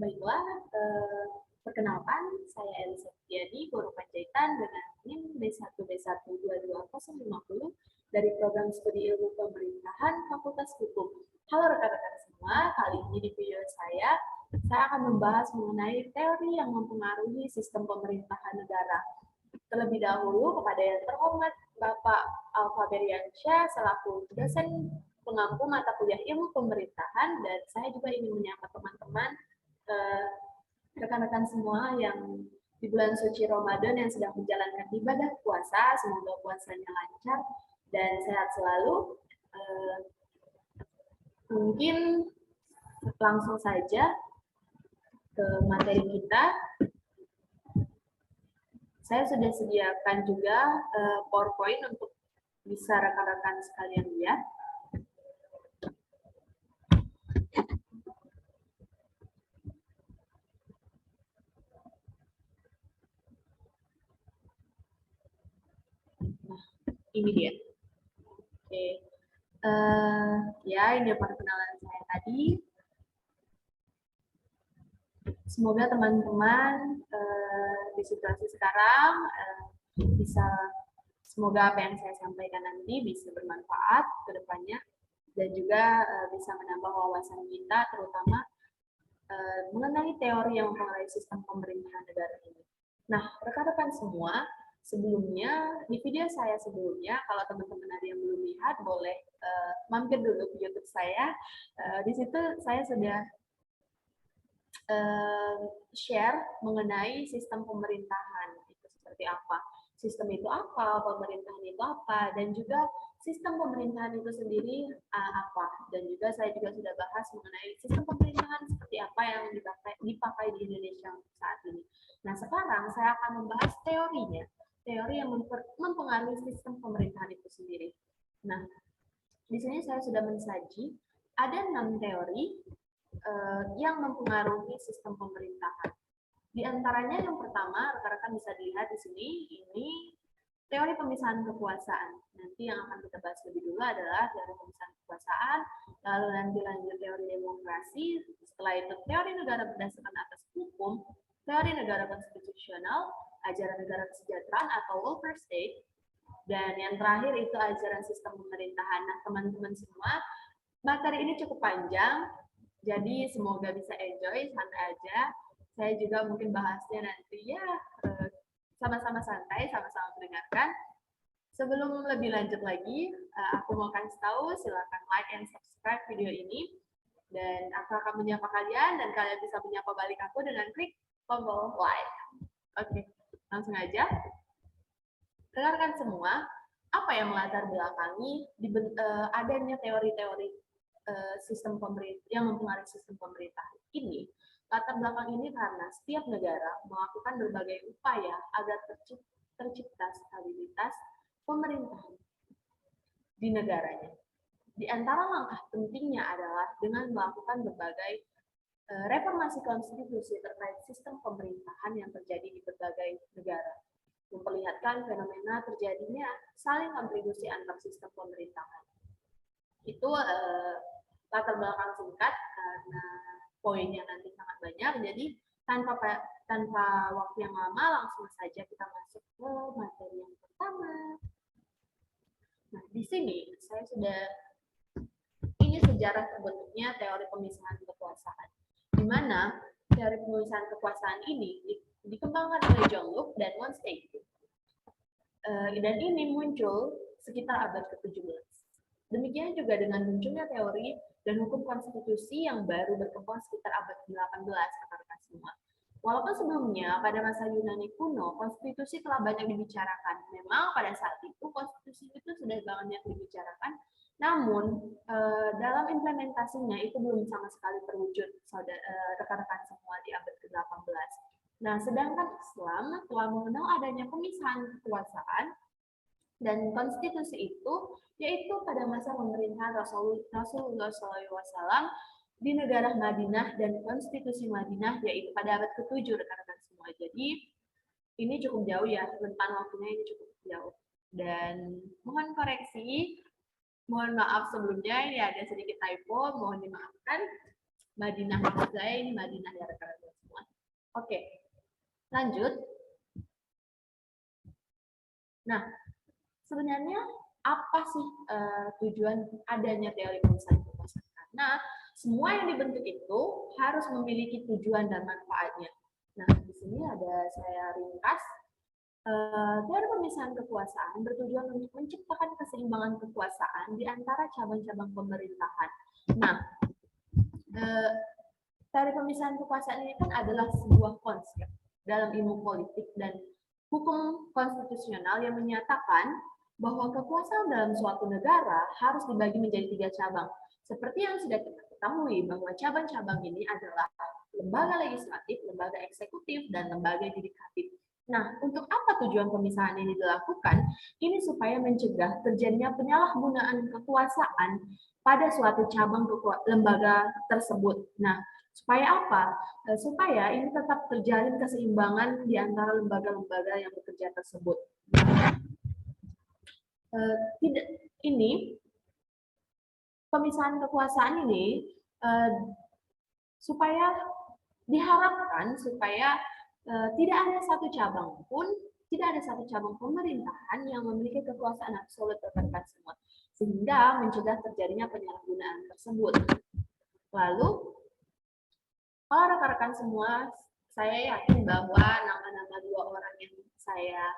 Baiklah, perkenalkan saya Elisa Fitriani, guru Panjaitan dengan NIM B1B1220050 dari Program Studi Ilmu Pemerintahan Fakultas Hukum. Halo rekan-rekan semua, kali ini di video saya akan membahas mengenai teori yang mempengaruhi sistem pemerintahan negara. Terlebih dahulu kepada yang terhormat Bapak Alfa Beriansyah selaku dosen pengampu mata kuliah ilmu pemerintahan, dan saya juga ingin menyapa teman-teman rekan-rekan semua yang di bulan suci Ramadan yang sedang menjalankan ibadah puasa. Semoga puasanya lancar dan sehat selalu. Mungkin langsung saja ke materi kita. Saya sudah sediakan juga PowerPoint untuk bisa rekan-rekan sekalian lihat. Ini dia. Oke. Ya, ini perkenalan saya tadi. Semoga teman-teman di situasi sekarang semoga apa yang saya sampaikan nanti bisa bermanfaat ke depannya dan juga bisa menambah wawasan kita, terutama mengenai teori yang mempengaruhi sistem pemerintahan negara ini. Nah, rekan-rekan semua, sebelumnya, di video saya sebelumnya, kalau teman-teman ada yang belum lihat, boleh mampir dulu ke YouTube saya. Di situ saya sudah share mengenai sistem pemerintahan, itu seperti apa. Sistem itu apa, pemerintahan itu apa, dan juga sistem pemerintahan itu sendiri apa. Dan juga saya juga sudah bahas mengenai sistem pemerintahan seperti apa yang dipakai di Indonesia saat ini. Nah, sekarang saya akan membahas teorinya, teori yang mempengaruhi sistem pemerintahan itu sendiri. Nah, di sini saya sudah mensaji ada 6 teori yang mempengaruhi sistem pemerintahan. Di antaranya yang pertama, rekan-rekan bisa dilihat di sini, ini teori pemisahan kekuasaan. Nanti yang akan kita bahas lebih dulu adalah teori pemisahan kekuasaan, lalu nanti lanjut teori demokrasi, setelah itu teori negara berdasarkan atas hukum, teori negara konstitusional, ajaran negara kesejahteraan atau welfare state, dan yang terakhir itu ajaran sistem pemerintahan. Nah, teman-teman semua, materi ini cukup panjang, jadi semoga bisa enjoy, santai aja. Saya juga mungkin bahasnya nanti ya sama-sama santai, sama-sama mendengarkan. Sebelum lebih lanjut lagi, aku mau kasih tahu, silakan like and subscribe video ini. Dan aku akan menyapa kalian, dan kalian bisa menyapa balik aku dengan klik tombol like. Oke, langsung aja. Rekan-rekan semua, apa yang melatar belakangi adanya teori-teori sistem pemerintah yang mempengaruhi sistem pemerintah ini? Latar belakang ini karena setiap negara melakukan berbagai upaya agar tercipta stabilitas pemerintahan di negaranya. Di antara langkah pentingnya adalah dengan melakukan berbagai reformasi konstitusi terkait sistem pemerintahan yang terjadi di berbagai negara, memperlihatkan fenomena terjadinya saling kontribusi antar sistem pemerintahan. Itu latar belakang singkat karena poinnya nanti sangat banyak, jadi tanpa waktu yang lama langsung saja kita masuk ke materi yang pertama. Nah, di sini saya sudah, ini sejarah terbentuknya teori pemisahan kekuasaan, di mana teori pemisahan kekuasaan ini dikembangkan oleh John Locke dan Montesquieu. Dan ini muncul sekitar abad ke-17. Demikian juga dengan munculnya teori dan hukum konstitusi yang baru berkembang sekitar abad ke-18, rekan-rekan semua. Walaupun sebelumnya pada masa Yunani kuno, konstitusi telah banyak dibicarakan. Memang pada saat itu konstitusi itu sudah banyak dibicarakan, namun dalam implementasinya itu belum sama sekali terwujud, rekan-rekan semua, di abad ke-18. Nah, sedangkan Islam telah mengenal adanya pemisahan kekuasaan dan konstitusi itu, yaitu pada masa pemerintahan Rasulullah SAW di negara Madinah, dan konstitusi Madinah yaitu pada abad ke-7, rekan-rekan semua. Jadi ini cukup jauh ya, rentan waktunya ini cukup jauh. Dan mohon koreksi, mohon maaf sebelumnya, ini ada sedikit typo, mohon dimaafkan. Madinah maksud saya ini Madinah ya rekan-rekan semua. Oke, lanjut. Nah, sebenarnya apa sih tujuan adanya teori pemisahan kekuasaan? Karena semua yang dibentuk itu harus memiliki tujuan dan manfaatnya. Nah, di sini ada saya ringkas. Teori pemisahan kekuasaan bertujuan untuk menciptakan keseimbangan kekuasaan di antara cabang-cabang pemerintahan. Nah, teori pemisahan kekuasaan ini kan adalah sebuah konsep dalam ilmu politik dan hukum konstitusional yang menyatakan bahwa kekuasaan dalam suatu negara harus dibagi menjadi 3 cabang. Seperti yang sudah kita ketahui bahwa cabang-cabang ini adalah lembaga legislatif, lembaga eksekutif, dan lembaga yudikatif. Nah, untuk apa tujuan pemisahan ini dilakukan? Ini supaya mencegah terjadinya penyalahgunaan kekuasaan pada suatu cabang lembaga tersebut. Nah, supaya apa? Supaya ini tetap terjalin keseimbangan di antara lembaga-lembaga yang bekerja tersebut. Tidak ini pemisahan kekuasaan ini supaya diharapkan supaya tidak ada satu cabang pun, tidak ada satu cabang pemerintahan yang memiliki kekuasaan absolut terhadap semua, sehingga mencegah terjadinya penyalahgunaan tersebut. Lalu kalau rekan-rekan semua, saya yakin bahwa nama-nama 2 orang yang saya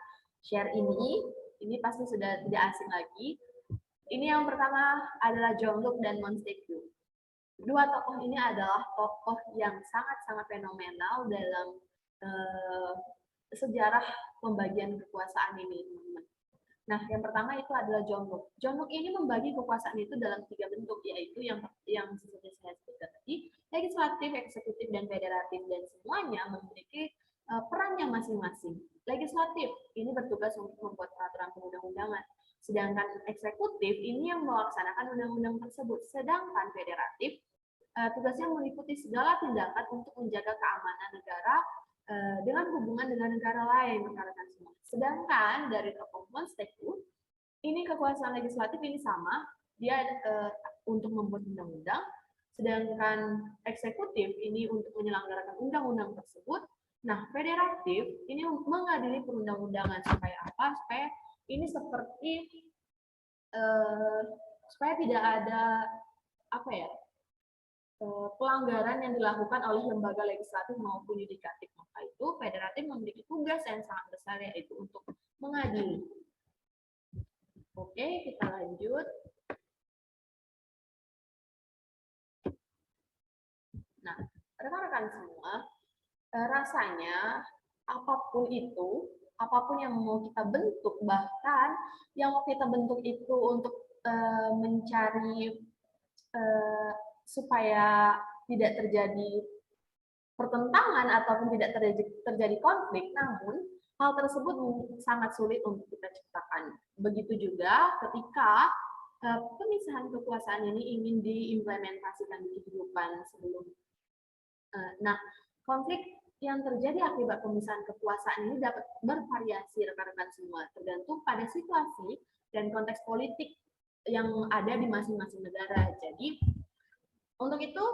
share ini pasti sudah tidak asing lagi. Ini yang pertama adalah John Locke dan Montesquieu. Dua tokoh ini adalah tokoh yang sangat-sangat fenomenal dalam sejarah pembagian kekuasaan ini, teman-teman. Nah, yang pertama itu adalah John Locke. John Locke ini membagi kekuasaan itu dalam 3 bentuk, yaitu yang seperti saya sebutkan tadi, legislatif, eksekutif, dan federatif, dan semuanya memiliki perannya masing-masing. Legislatif ini bertugas untuk membuat peraturan perundang-undangan, sedangkan eksekutif ini yang melaksanakan undang-undang tersebut, sedangkan federatif tugasnya meliputi segala tindakan untuk menjaga keamanan negara dengan hubungan dengan negara lain, rekan-rekan semua. Sedangkan dari tokoh Montesquieu, ini kekuasaan legislatif ini sama, dia untuk membuat undang-undang, sedangkan eksekutif ini untuk menyelenggarakan undang-undang tersebut. Nah, federatif ini mengadili perundang-undangan supaya apa? Supaya ini seperti supaya tidak ada apa ya? Pelanggaran yang dilakukan oleh lembaga legislatif maupun yudikatif. Maka itu federatif memiliki tugas yang sangat besar, yaitu untuk mengadili. Oke, kita lanjut. Nah, rekan-rekan semua, rasanya apapun itu, apapun yang mau kita bentuk, bahkan yang mau kita bentuk itu untuk mencari supaya tidak terjadi pertentangan ataupun tidak terjadi konflik, namun hal tersebut sangat sulit untuk kita ciptakan. Begitu juga ketika pemisahan kekuasaan ini ingin diimplementasikan di kehidupan sebelum. Nah, konflik yang terjadi akibat pemisahan kekuasaan ini dapat bervariasi, rekan-rekan semua, tergantung pada situasi dan konteks politik yang ada di masing-masing negara. Jadi, untuk itu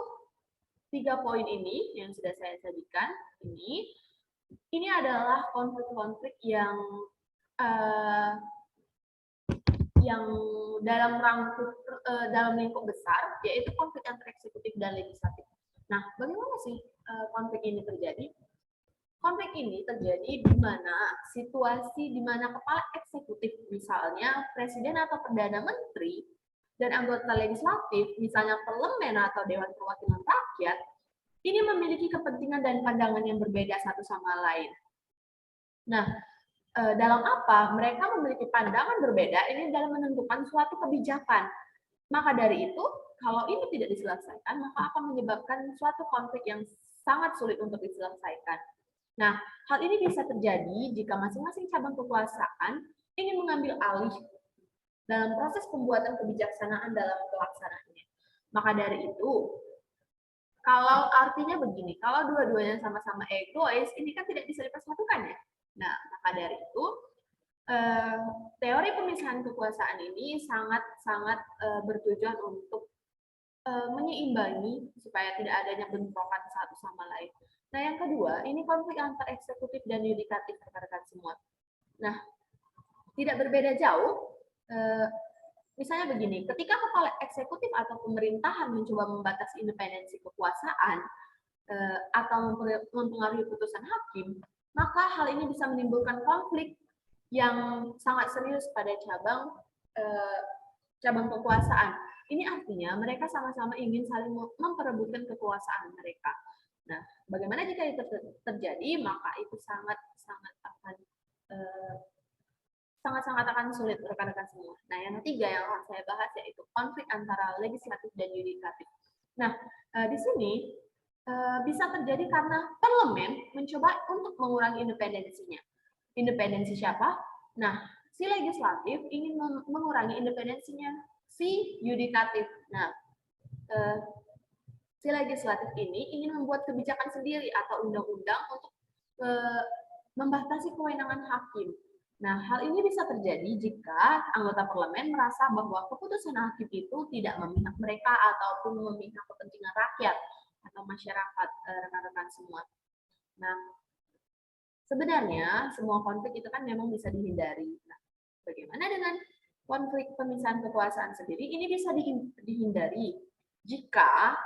3 poin ini yang sudah saya sajikan ini adalah konflik-konflik yang dalam lingkup besar, yaitu konflik antara eksekutif dan legislatif. Nah, bagaimana sih konflik ini terjadi? Konflik ini terjadi di mana situasi di mana kepala eksekutif, misalnya presiden atau perdana menteri, dan anggota legislatif, misalnya parlemen atau Dewan Perwakilan Rakyat, ini memiliki kepentingan dan pandangan yang berbeda satu sama lain. Nah, dalam apa? Mereka memiliki pandangan berbeda ini dalam menentukan suatu kebijakan. Maka dari itu, kalau ini tidak diselesaikan, maka akan menyebabkan suatu konflik yang sangat sulit untuk diselesaikan. Nah, hal ini bisa terjadi jika masing-masing cabang kekuasaan ingin mengambil alih dalam proses pembuatan kebijaksanaan dalam pelaksanaannya. Maka dari itu, kalau artinya begini, kalau dua-duanya sama-sama egois, ini kan tidak bisa dipersatukan ya. Nah, maka dari itu, teori pemisahan kekuasaan ini sangat-sangat bertujuan untuk menyeimbangi supaya tidak adanya bentrokan satu sama lain. Nah, yang kedua, ini konflik antar eksekutif dan yudikatif rekan-rekan semua. Nah, tidak berbeda jauh. Misalnya begini, ketika kepala eksekutif atau pemerintahan mencoba membatasi independensi kekuasaan atau mempengaruhi putusan hakim, maka hal ini bisa menimbulkan konflik yang sangat serius pada cabang kekuasaan. Ini artinya mereka sama-sama ingin saling memperebutkan kekuasaan mereka. Nah, bagaimana jika itu terjadi? Maka itu sangat-sangat akan sulit rekan-rekan semua. Nah, yang ketiga yang akan saya bahas yaitu konflik antara legislatif dan yudikatif. Nah, di sini bisa terjadi karena parlemen mencoba untuk mengurangi independensinya. Independensi siapa? Nah, si legislatif ingin mengurangi independensinya si yudikatif. Nah, si legislatif ini ingin membuat kebijakan sendiri atau undang-undang untuk membatasi kewenangan hakim. Nah, hal ini bisa terjadi jika anggota parlemen merasa bahwa keputusan hakim itu tidak memihak mereka ataupun memihak kepentingan rakyat atau masyarakat, rekan-rekan semua. Nah, sebenarnya semua konflik itu kan memang bisa dihindari. Nah, bagaimana dengan konflik pemisahan kekuasaan sendiri? Ini bisa dihindari jika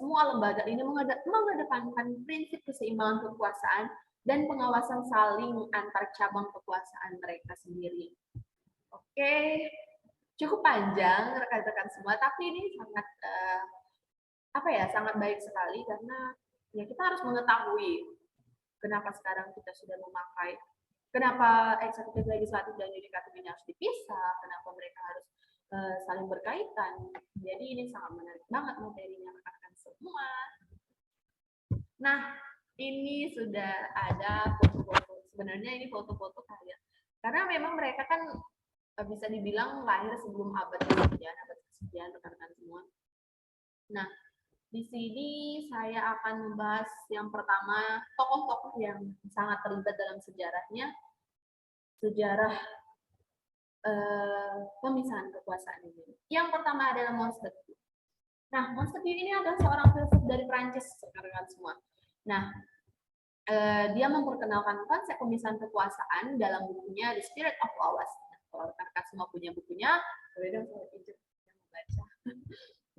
semua lembaga ini mengedepankan prinsip keseimbangan kekuasaan dan pengawasan saling antar cabang kekuasaan mereka sendiri. Oke, cukup panjang rekan-rekan semua, tapi ini sangat sangat baik sekali karena ya kita harus mengetahui kenapa sekarang kita sudah memakai, kenapa eksekutif, legislatif, dan yudikatif ini harus dipisah, kenapa mereka harus saling berkaitan. Jadi ini sangat menarik banget materinya rekan-rekan semua. Nah, ini sudah ada foto-foto. Sebenarnya ini foto-foto kalian. Karena memang mereka kan bisa dibilang lahir sebelum abad kesekian, rekan-rekan semua. Nah, di sini saya akan membahas yang pertama, tokoh-tokoh yang sangat terlibat dalam sejarahnya, sejarah pemisahan kekuasaan ini. Yang pertama adalah Montesquieu. Nah, Montesquieu ini adalah seorang filsuf dari Prancis, rekan-rekan semua. Nah, dia memperkenalkan konsep pemisahan kekuasaan dalam bukunya The Spirit of Laws. Kalau rekan-rekan semua punya bukunya, boleh dong saya pinjam yang membaca.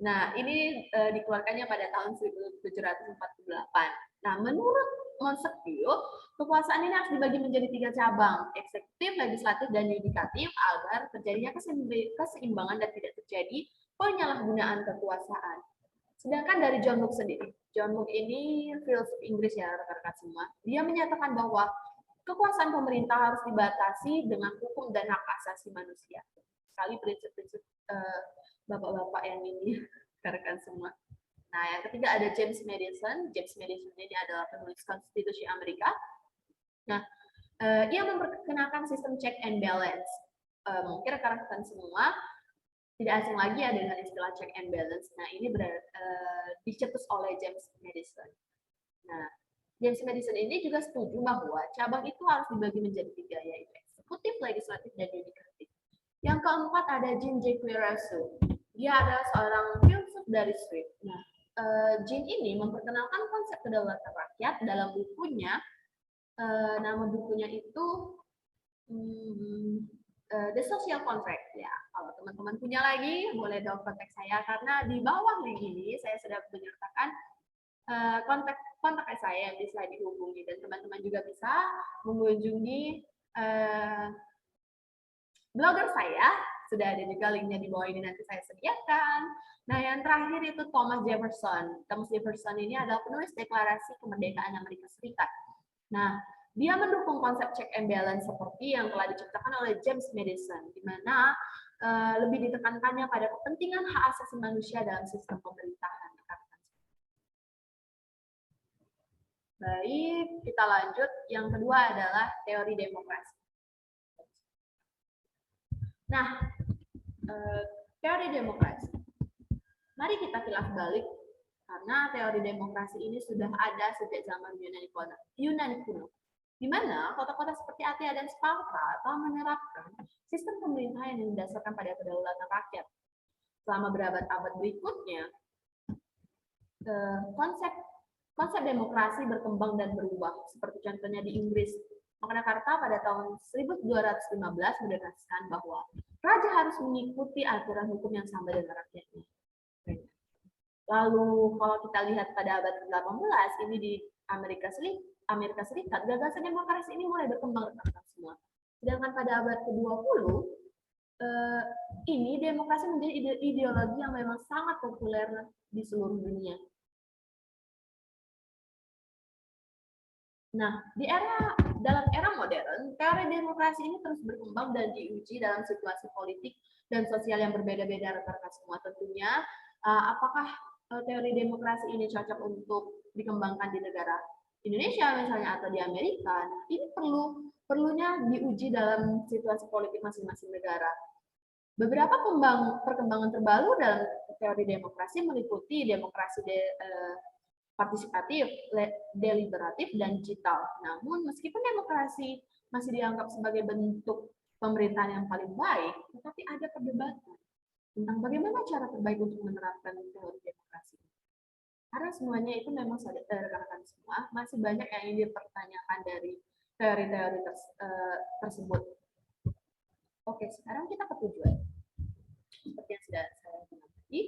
Nah, ini dikeluarkannya pada tahun 1748. Nah, menurut Montesquieu, kekuasaan ini harus dibagi menjadi 3 cabang, eksekutif, legislatif, dan yudikatif, agar terjadinya keseimbangan dan tidak terjadi penyalahgunaan kekuasaan. Sedangkan dari John Locke sendiri, John Locke ini filsuf Inggris ya rekan-rekan semua, dia menyatakan bahwa kekuasaan pemerintah harus dibatasi dengan hukum dan hak asasi manusia. Sekali prinsip-prinsip bapak-bapak yang ini rekan-rekan semua. Nah, yang ketiga ada James Madison. James Madison ini adalah penulis konstitusi Amerika. Nah, ia memperkenalkan sistem check and balance. Mungkin rekan-rekan semua tidak asing lagi ya dengan istilah check and balance. Nah, ini dicetus oleh James Madison. Nah, James Madison ini juga setuju bahwa cabang itu harus dibagi menjadi 3, yaitu eksekutif, legislatif, dan yudikatif. Yang keempat ada Jean Jacques Rousseau. Dia adalah seorang filsuf dari Swiss. Nah, Jean ini memperkenalkan konsep kedaulatan rakyat dalam bukunya. Nama bukunya itu The Social Contract. Ya, kalau teman-teman punya lagi, boleh dong kontak saya karena di bawah link ini saya sudah menyertakan kontak saya yang bisa dihubungi dan teman-teman juga bisa mengunjungi blogger saya. Sudah ada juga linknya di bawah ini nanti saya sediakan. Nah, yang terakhir itu Thomas Jefferson. Thomas Jefferson ini adalah penulis Deklarasi Kemerdekaan Amerika Serikat. Nah, dia mendukung konsep check and balance seperti yang telah diciptakan oleh James Madison, di mana lebih ditekankannya pada kepentingan hak asasi manusia dalam sistem pemerintahan. Baik, kita lanjut. Yang kedua adalah teori demokrasi. Nah, teori demokrasi. Mari kita kilas balik, karena teori demokrasi ini sudah ada sejak zaman Yunani kuno, di mana kota-kota seperti Athena dan Sparta telah menerapkan sistem pemerintahan yang didasarkan pada kedaulatan rakyat. Selama berabad-abad berikutnya, konsep demokrasi berkembang dan berubah. Seperti contohnya di Inggris, Magna Carta pada tahun 1215 menegaskan bahwa raja harus mengikuti aturan hukum yang sama dengan rakyatnya. Lalu kalau kita lihat pada abad ke-18 ini di Amerika Serikat, gagasan demokrasi ini mulai berkembang semua. Sedangkan pada abad ke-20 ini demokrasi menjadi ideologi yang memang sangat populer di seluruh dunia. Nah, dalam era modern, teori demokrasi ini terus berkembang dan diuji dalam situasi politik dan sosial yang berbeda-beda rekan-rekan semua. Tentunya, apakah teori demokrasi ini cocok untuk dikembangkan di negara Indonesia misalnya atau di Amerika? Ini perlunya diuji dalam situasi politik masing-masing negara. Beberapa perkembangan terbaru dalam teori demokrasi meliputi demokrasi partisipatif, deliberatif, dan digital. Namun, meskipun demokrasi masih dianggap sebagai bentuk pemerintahan yang paling baik, tetapi ada perdebatan tentang bagaimana cara terbaik untuk menerapkan teori demokrasi. Karena semuanya itu memang rekan-rekan semua, masih banyak yang ingin dipertanyakan dari teori-teori tersebut. Oke, sekarang kita ke tujuan. Seperti yang sudah saya bilang tadi,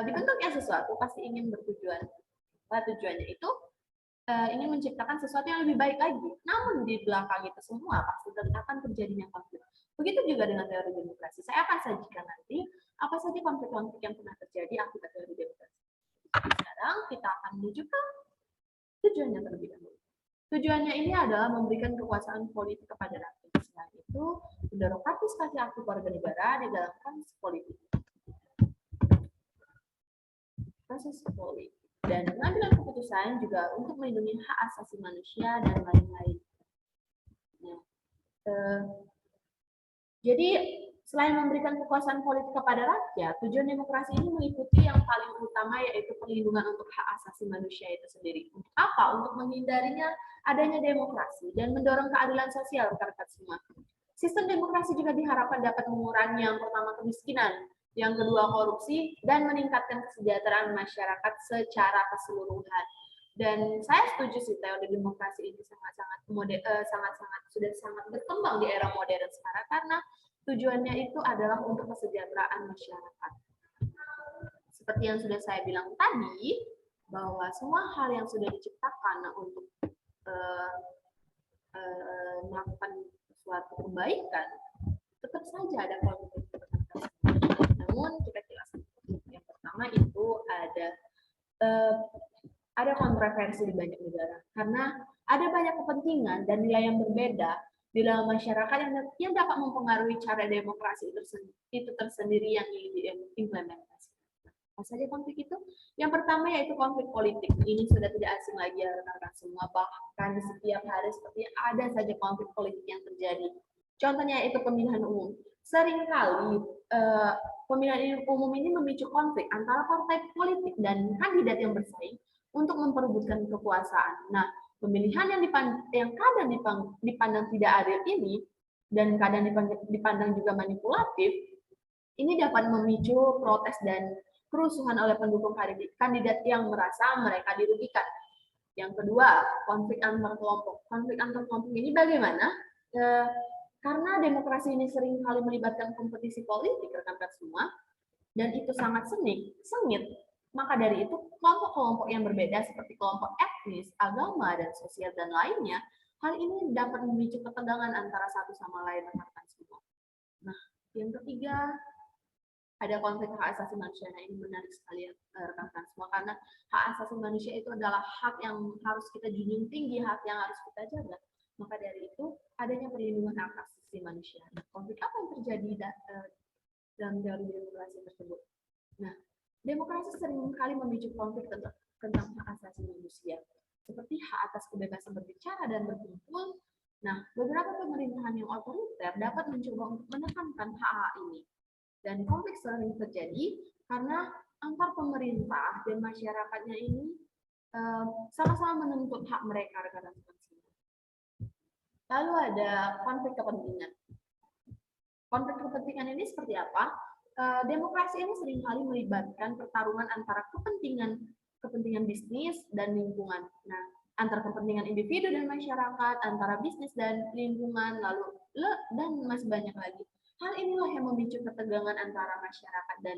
dibentuknya sesuatu pasti ingin bertujuan. Tujuannya itu ingin menciptakan sesuatu yang lebih baik lagi. Namun di belakang itu semua pasti akan terjadinya konflik. Begitu juga dengan teori demokrasi. Saya akan sajikan nanti apa saja konflik-konflik yang pernah terjadi akibat teori demokrasi. Sekarang kita akan menuju ke tujuannya terlebih dahulu. Tujuannya ini adalah memberikan kekuasaan politik kepada rakyat. Selain itu, mendorong partisipasi aktif warga negara di dalam proses politik. Dan pengambilan keputusan juga untuk melindungi hak asasi manusia dan lain-lain. Nah, jadi selain memberikan kekuasaan politik kepada rakyat, tujuan demokrasi ini mengikuti yang paling utama yaitu perlindungan untuk hak asasi manusia itu sendiri. Untuk apa? Untuk menghindarinya adanya demokrasi dan mendorong keadilan sosial rekan-rekan semua. Sistem demokrasi juga diharapkan dapat mengurangi yang pertama kemiskinan, yang kedua korupsi, dan meningkatkan kesejahteraan masyarakat secara keseluruhan. Dan saya setuju sih teori demokrasi ini sudah sangat berkembang di era modern sekarang karena tujuannya itu adalah untuk kesejahteraan masyarakat. Seperti yang sudah saya bilang tadi, bahwa semua hal yang sudah diciptakan untuk melakukan suatu perbaikan, tetap saja ada konflik. Namun kita jelaskan. Yang pertama itu ada kontroversi di banyak negara karena ada banyak kepentingan dan nilai yang berbeda di dalam masyarakat yang dapat mempengaruhi cara demokrasi itu tersendiri yang ingin diimplementasikan. Apa saja konflik itu? Yang pertama yaitu konflik politik. Ini sudah tidak asing lagi ya rekan-rekan semua, bahkan setiap hari seperti ada saja konflik politik yang terjadi. Contohnya itu pemilihan umum. Seringkali pemilihan umum ini memicu konflik antara partai politik dan kandidat yang bersaing untuk memperebutkan kekuasaan. Nah, pemilihan yang kadang dipandang tidak adil ini dan kadang dipandang juga manipulatif, ini dapat memicu protes dan kerusuhan oleh pendukung kandidat yang merasa mereka dirugikan. Yang kedua, konflik antar kelompok. Konflik antar kelompok ini bagaimana? Karena demokrasi ini sering kali melibatkan kompetisi politik rekan-rekan semua, dan itu sangat sengit, maka dari itu kelompok-kelompok yang berbeda seperti kelompok etnis, agama, dan sosial dan lainnya, hal ini dapat memicu ketegangan antara satu sama lain rekan-rekan semua. Nah, yang ketiga, ada konflik hak asasi manusia. Nah, ini menarik sekali ya rekan-rekan semua, karena hak asasi manusia itu adalah hak yang harus kita junjung tinggi, hak yang harus kita jaga. Maka dari itu, adanya perlindungan hak asasi manusia. Nah, konflik apa yang terjadi dalam teori demokrasi tersebut? Nah, demokrasi seringkali memicu konflik tentang hak asasi manusia, seperti hak atas kebebasan berbicara dan berkumpul. Nah, beberapa pemerintahan yang otoriter dapat mencoba untuk menekankan hak ini. Dan konflik sering terjadi karena antar pemerintah dan masyarakatnya ini sama-sama menuntut hak mereka rekan-rekan. Lalu ada konflik kepentingan. Konflik kepentingan ini seperti apa? Demokrasi ini seringkali melibatkan pertarungan antara kepentingan bisnis dan lingkungan. Nah, antara kepentingan individu dan masyarakat, antara bisnis dan lingkungan, lalu dan masih banyak lagi. Hal inilah yang memicu ketegangan antara masyarakat dan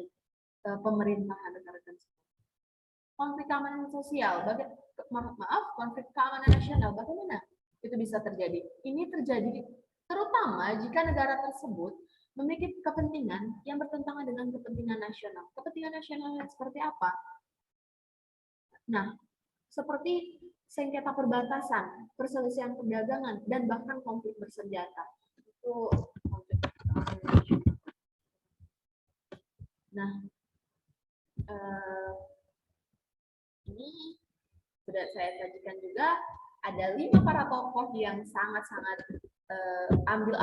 pemerintahan rekan-rekan. Konflik keamanan sosial, konflik keamanan nasional, bagaimana itu bisa terjadi? Ini terjadi terutama jika negara tersebut memiliki kepentingan yang bertentangan dengan kepentingan nasional. Kepentingan nasional seperti apa? Nah, seperti sengketa perbatasan, perselisihan perdagangan, dan bahkan konflik bersenjata. Itu konflik keamanan nasional. Nah, ini sudah saya sajikan juga ada 5 para tokoh yang sangat-sangat ambil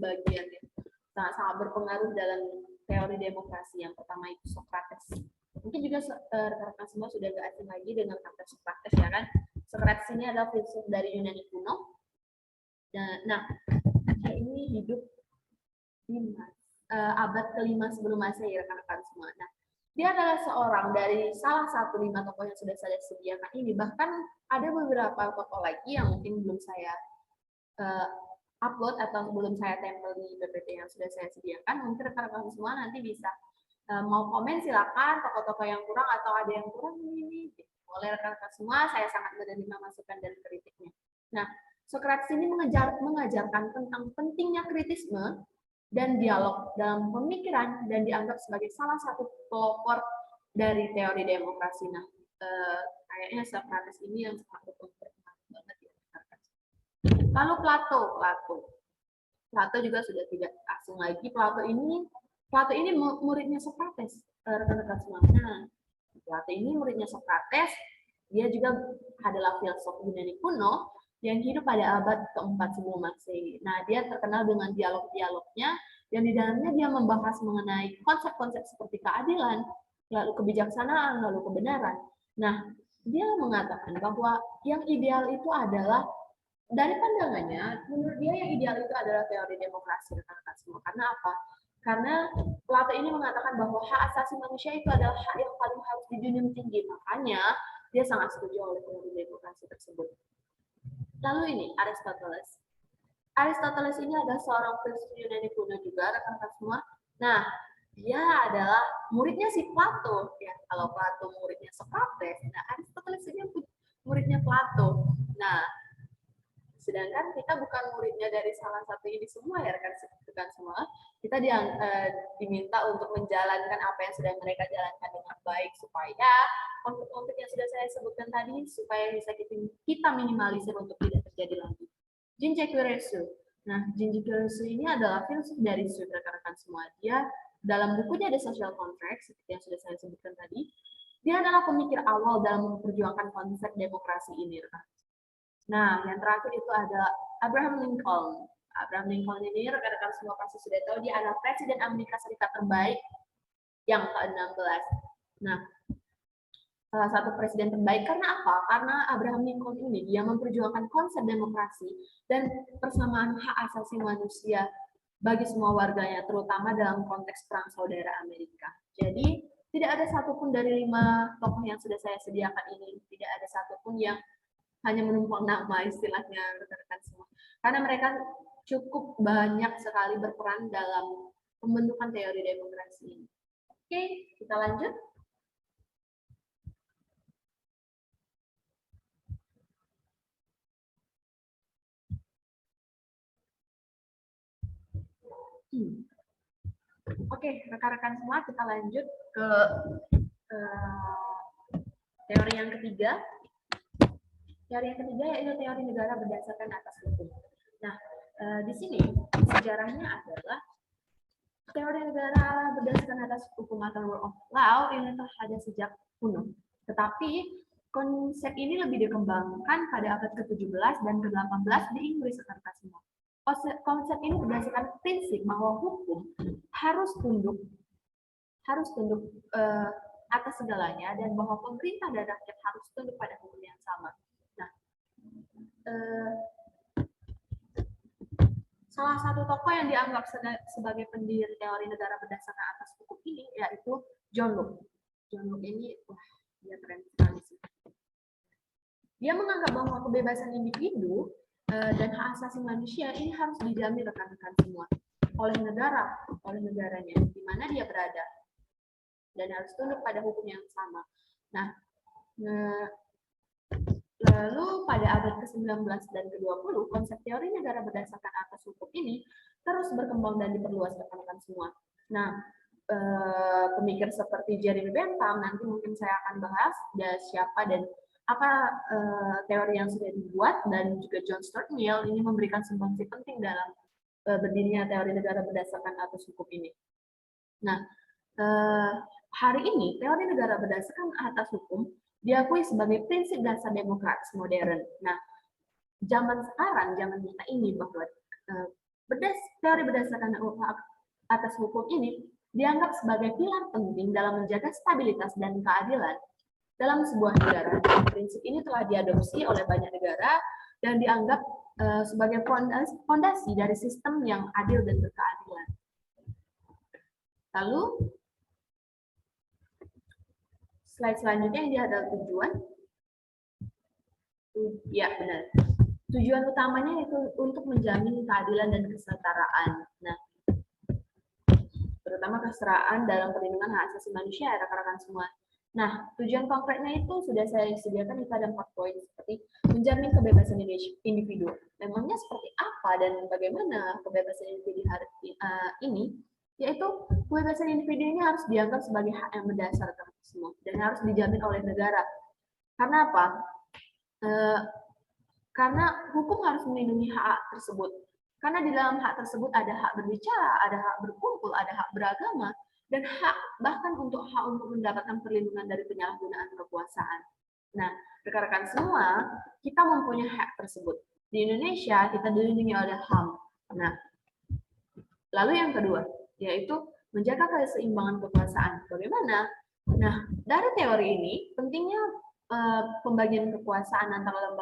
bagian, sangat-sangat berpengaruh dalam teori demokrasi. Yang pertama itu Socrates. Mungkin juga rekan-rekan semua sudah gak asing lagi dengan kata Socrates, ya kan? Socrates ini adalah filsuf dari Yunani kuno. Nah, dia ini hidup di abad ke-5 sebelum Masehi, rekan-rekan semua. Nah, dia adalah seorang dari salah satu 5 tokoh yang sudah saya sediakan ini. Bahkan ada beberapa tokoh lagi yang mungkin belum saya upload atau belum saya tempel di PPT yang sudah saya sediakan. Mungkin rekan-rekan semua nanti bisa mau komen silakan tokoh-tokoh yang kurang atau ada yang kurang ini. Boleh rekan-rekan semua, saya sangat menerima masukan dan kritiknya. Nah, Socrates ini mengajarkan tentang pentingnya kritisme dan dialog dalam pemikiran dan dianggap sebagai salah satu pelopor dari teori demokrasi. Nah, kayaknya Socrates ini yang sangat berpengaruh banget ya. Lalu Plato juga sudah tidak asing lagi. Plato ini muridnya Socrates, rekan-rekan semua. Nah, Plato ini muridnya Socrates. Dia juga adalah filsuf Yunani kuno yang hidup pada abad ke-4 sebelum Masehi. Nah, dia terkenal dengan dialog-dialognya, yang di dalamnya dia membahas mengenai konsep-konsep seperti keadilan, lalu kebijaksanaan, lalu kebenaran. Nah, dia mengatakan bahwa yang ideal itu adalah, dari pandangannya, menurut dia yang ideal itu adalah teori demokrasi, rekan-rekan semua. Karena apa? Karena Plato ini mengatakan bahwa hak asasi manusia itu adalah hak yang paling harus dijunjung tinggi. Makanya, dia sangat setuju oleh teori demokrasi tersebut. Lalu ini Aristoteles. Aristoteles ini adalah seorang filsuf Yunani kuno juga, rekan-rekan semua. Nah, dia adalah muridnya si Plato. Ya, kalau Plato muridnya Socrates, nah Aristoteles ini muridnya Plato. Nah, sedangkan kita bukan muridnya dari salah satu ini semua ya rekan-rekan semua. Kita diminta untuk menjalankan apa yang sudah mereka jalankan dengan baik supaya konflik-konflik yang sudah saya sebutkan tadi supaya bisa kita minimalisir untuk tidak terjadi lagi. Jinji Kuresu. Nah, Jinji Kuresu ini adalah filsuf dari Sud, rekan-rekan semua. Dia dalam bukunya The Social Contract seperti yang sudah saya sebutkan tadi, dia adalah pemikir awal dalam memperjuangkan konsep demokrasi ini, rekan. Nah, yang terakhir itu ada Abraham Lincoln. Abraham Lincoln ini rekan-rekan semua pasti sudah tahu, dia adalah Presiden Amerika Serikat terbaik yang ke-16. Nah, salah satu presiden terbaik karena apa? Karena Abraham Lincoln ini dia memperjuangkan konsep demokrasi dan persamaan hak asasi manusia bagi semua warganya, terutama dalam konteks perang saudara Amerika. Jadi, tidak ada satupun dari 5 tokoh yang sudah saya sediakan ini, tidak ada satupun yang hanya menumpang nama istilahnya rekan-rekan semua. Karena mereka cukup banyak sekali berperan dalam pembentukan teori demokrasi ini. Oke, kita lanjut. Oke, rekan-rekan semua, kita lanjut ke teori yang ketiga. Teori yang ketiga yaitu teori negara berdasarkan atas hukum. Nah, di sini sejarahnya adalah teori negara berdasarkan atas hukum atau rule of law ini telah ada sejak kuno. Tetapi konsep ini lebih dikembangkan pada abad ke-17 dan ke-18 di Inggris, rekan-rekan semua. Konsep ini berdasarkan prinsip bahwa hukum harus tunduk atas segalanya dan bahwa pemerintah dan rakyat harus tunduk pada hukum yang sama. Nah, Salah satu tokoh yang dianggap sebagai pendiri teori negara berdasarkan atas hukum ini yaitu John Locke. John Locke ini, wah, dia keren sekali sih. Dia menganggap bahwa kebebasan individu dan hak asasi manusia ini harus dijamin rekan-rekan semua oleh negaranya, di mana dia berada, dan harus tunduk pada hukum yang sama. Nah, lalu pada abad ke-19 dan ke-20, konsep teori negara berdasarkan atas hukum ini terus berkembang dan diperluas rekan-rekan semua. Nah, pemikir seperti Jeremy Bentham, nanti mungkin saya akan bahas siapa dan apa teori yang sudah dibuat, dan juga John Stuart Mill ini memberikan sumbangsi penting dalam berdirinya teori negara berdasarkan atas hukum ini. Nah, hari ini teori negara berdasarkan atas hukum diakui sebagai prinsip dasar demokratis modern. Nah, zaman kita ini bahwa teori berdasarkan atas hukum ini dianggap sebagai pilar penting dalam menjaga stabilitas dan keadilan dalam sebuah negara. Prinsip ini telah diadopsi oleh banyak negara dan dianggap sebagai fondasi dari sistem yang adil dan berkeadilan. Lalu, slide selanjutnya ini adalah tujuan. Ya, benar. Tujuan utamanya itu untuk menjamin keadilan dan kesetaraan. Nah, terutama kesetaraan dalam perlindungan hak asasi manusia, rekan-rekan semua. Nah, tujuan konkretnya itu sudah saya sediakan, itu ada 4 poin, seperti menjamin kebebasan individu. Memangnya seperti apa dan bagaimana kebebasan individu ini? Yaitu kebebasan individu ini harus dianggap sebagai hak yang mendasar semua dan harus dijamin oleh negara. Karena apa? Karena hukum harus melindungi hak tersebut. Karena di dalam hak tersebut ada hak berbicara, ada hak berkumpul, ada hak beragama, dan hak bahkan untuk mendapatkan perlindungan dari penyalahgunaan kekuasaan. Nah, rekan-rekan semua, kita mempunyai hak tersebut. Di Indonesia kita dilindungi oleh HAM. Nah, lalu yang kedua, yaitu menjaga keseimbangan kekuasaan. Bagaimana? Nah, dari teori ini pentingnya pembagian kekuasaan antara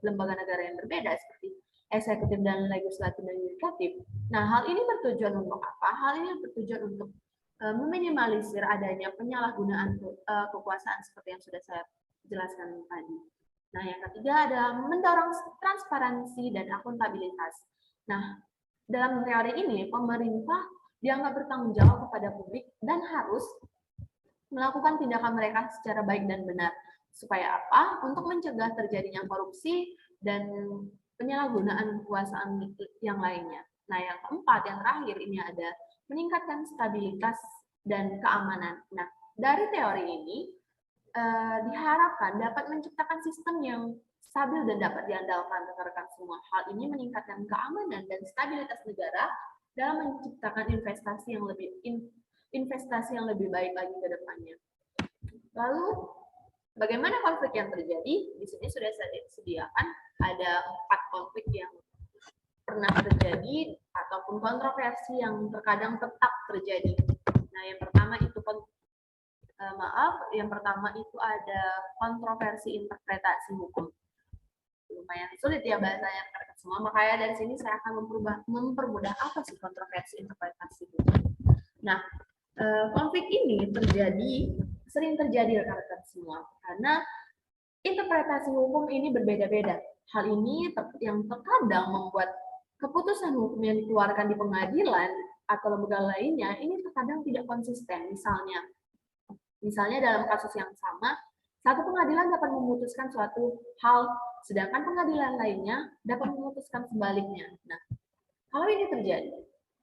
lembaga negara yang berbeda seperti eksekutif dan legislatif dan yudikatif. Nah, hal ini bertujuan untuk apa? Hal ini bertujuan untuk meminimalisir adanya penyalahgunaan kekuasaan seperti yang sudah saya jelaskan tadi. Nah, yang ketiga adalah mendorong transparansi dan akuntabilitas. Nah, dalam teori ini, pemerintah dianggap bertanggung jawab kepada publik dan harus melakukan tindakan mereka secara baik dan benar. Supaya apa? Untuk mencegah terjadinya korupsi dan penyalahgunaan kekuasaan yang lainnya. Nah, yang keempat, yang terakhir ini ada meningkatkan stabilitas dan keamanan. Nah, dari teori ini diharapkan dapat menciptakan sistem yang stabil dan dapat diandalkan rekan-rekan semua. Hal ini meningkatkan keamanan dan stabilitas negara dalam menciptakan investasi yang lebih baik lagi ke depannya. Lalu, bagaimana konflik yang terjadi? Di sini sudah saya sediakan ada 4 konflik yang pernah terjadi ataupun kontroversi yang terkadang tetap terjadi. Nah, yang pertama itu ada kontroversi interpretasi hukum. Lumayan sulit ya bahasanya rekan semua, makanya dari sini saya akan mempermudah apa sih kontroversi interpretasi hukum. Nah, konflik ini sering terjadi rekan-rekan semua karena interpretasi hukum ini berbeda-beda. Hal ini yang terkadang membuat keputusan hukum yang dikeluarkan di pengadilan atau lembaga lainnya ini terkadang tidak konsisten. Misalnya dalam kasus yang sama, satu pengadilan dapat memutuskan suatu hal, sedangkan pengadilan lainnya dapat memutuskan sebaliknya. Nah, kalau ini terjadi,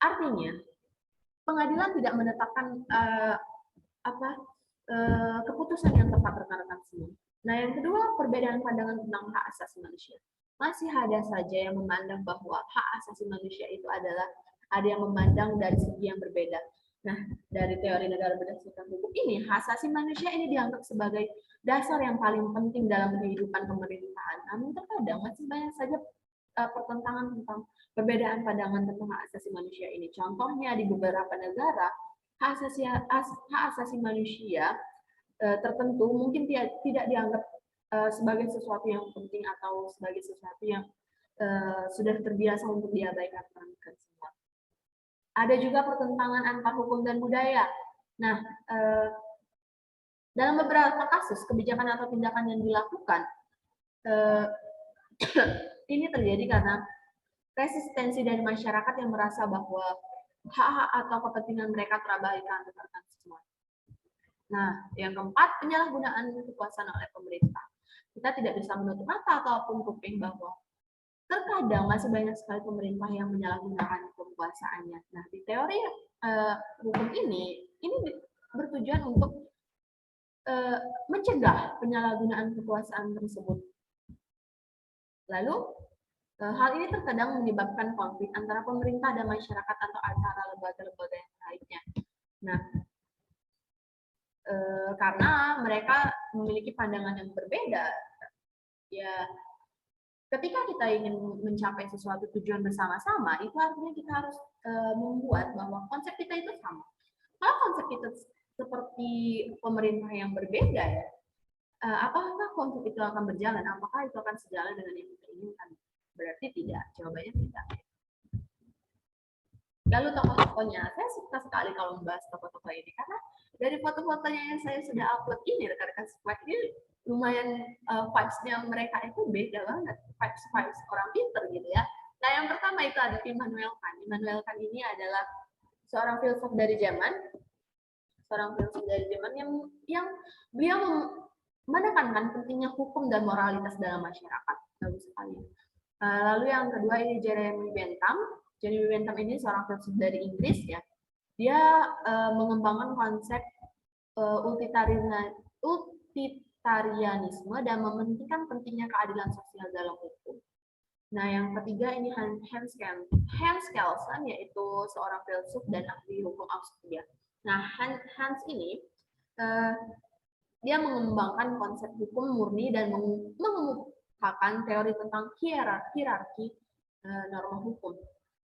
artinya pengadilan tidak menetapkan keputusan yang tepat rekan-rekan semua. Nah, yang kedua, perbedaan pandangan tentang hak asasi manusia. Masih ada saja yang memandang bahwa hak asasi manusia itu adalah ada yang memandang dari segi yang berbeda. Nah, dari teori negara berdasarkan hukum ini, hak asasi manusia ini dianggap sebagai dasar yang paling penting dalam kehidupan pemerintahan. Namun terkadang masih banyak saja pertentangan tentang perbedaan pandangan tentang hak asasi manusia ini. Contohnya di beberapa negara, hak asasi manusia tertentu mungkin tidak dianggap sebagai sesuatu yang penting atau sebagai sesuatu yang sudah terbiasa untuk diabaikan semua. Ada juga pertentangan antar hukum dan budaya. Nah, dalam beberapa kasus kebijakan atau tindakan yang dilakukan ini terjadi karena resistensi dari masyarakat yang merasa bahwa hak-hak atau kepentingan mereka terabaikan rekan semua. Nah, yang keempat, penyalahgunaan kekuasaan oleh pemerintah. Kita tidak bisa menutup mata ataupun kuping bahwa terkadang masih banyak sekali pemerintah yang menyalahgunakan kekuasaannya. Nah, di teori hukum ini bertujuan untuk mencegah penyalahgunaan kekuasaan tersebut. Lalu, hal ini terkadang menyebabkan konflik antara pemerintah dan masyarakat atau antara lembaga-lembaga yang lainnya. Nah, karena mereka memiliki pandangan yang berbeda, ya ketika kita ingin mencapai sesuatu tujuan bersama-sama, itu artinya kita harus membuat bahwa konsep kita itu sama. Kalau konsep kita seperti pemerintah yang berbeda, ya, apakah konsep itu akan berjalan? Apakah itu akan sejalan dengan yang kita inginkan? Berarti tidak. Jawabannya tidak. Lalu tokoh-tokohnya, saya suka sekali kalau membahas tokoh-tokoh ini karena dari foto-fotonya yang saya sudah upload ini, rekan-rekan semua, ini lumayan vibes-nya mereka itu beda banget, vibes orang pinter gitu ya. Nah, yang pertama itu ada Immanuel Kant. Immanuel Kant ini adalah seorang filsuf dari Jerman, yang beliau menekankan pentingnya hukum dan moralitas dalam masyarakat. Bagus sekali. Lalu yang kedua ini Jeremy Bentham. Jeremy Bentham ini seorang filsuf dari Inggris ya. Dia mengembangkan konsep utilitarianisme dan mementingkan pentingnya keadilan sosial dalam hukum. Nah, yang ketiga ini Hans Kelsen, yaitu seorang filsuf dan ahli hukum Austria. Nah, Hans ini dia mengembangkan konsep hukum murni dan mengemukakan teori tentang hierarki norma hukum.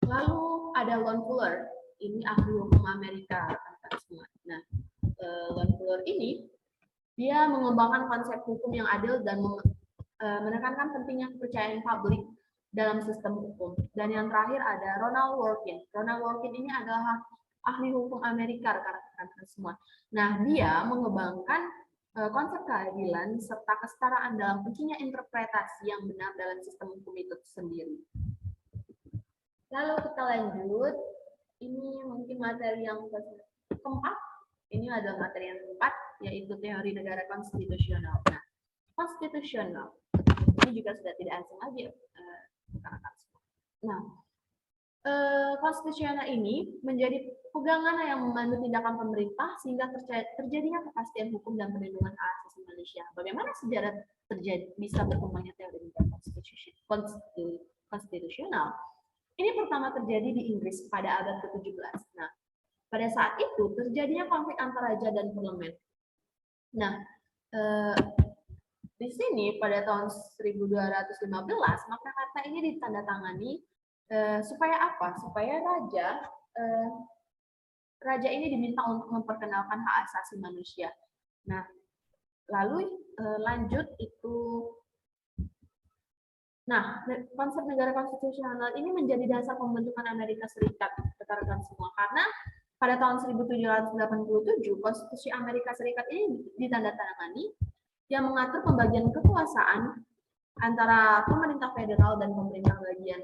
Lalu ada Lon Fuller, ini ahli hukum Amerika. Nah, Lon Fuller ini dia mengembangkan konsep hukum yang adil dan menekankan pentingnya kepercayaan publik dalam sistem hukum. Dan yang terakhir ada Ronald Dworkin. Ronald Dworkin ini adalah ahli hukum Amerika, rekan-rekan semua. Nah, dia mengembangkan konsep keadilan serta kesetaraan dalam pentingnya interpretasi yang benar dalam sistem hukum itu sendiri. Lalu kita lanjut, ini mungkin materi yang keempat, ini adalah materi yang keempat, yaitu teori negara konstitusional. Nah, konstitusional, ini juga sudah tidak asing lagi. Nah, konstitusional ini menjadi pegangan yang membantu tindakan pemerintah sehingga terjadinya kepastian hukum dan perlindungan hak asasi manusia. Bagaimana sejarah bisa berkembangnya teori negara konstitusional? Ini pertama terjadi di Inggris pada abad ke-17. Nah, pada saat itu terjadinya konflik antara raja dan parlemen. Nah, di sini pada tahun 1215 Magna Carta ini ditandatangani supaya apa? Supaya raja ini diminta untuk memperkenalkan hak asasi manusia. Nah, lalu lanjut itu. Nah, konsep negara konstitusional ini menjadi dasar pembentukan Amerika Serikat, rekan-rekan semua. Karena pada tahun 1787, Konstitusi Amerika Serikat ini ditandatangani yang mengatur pembagian kekuasaan antara pemerintah federal dan pemerintah bagian,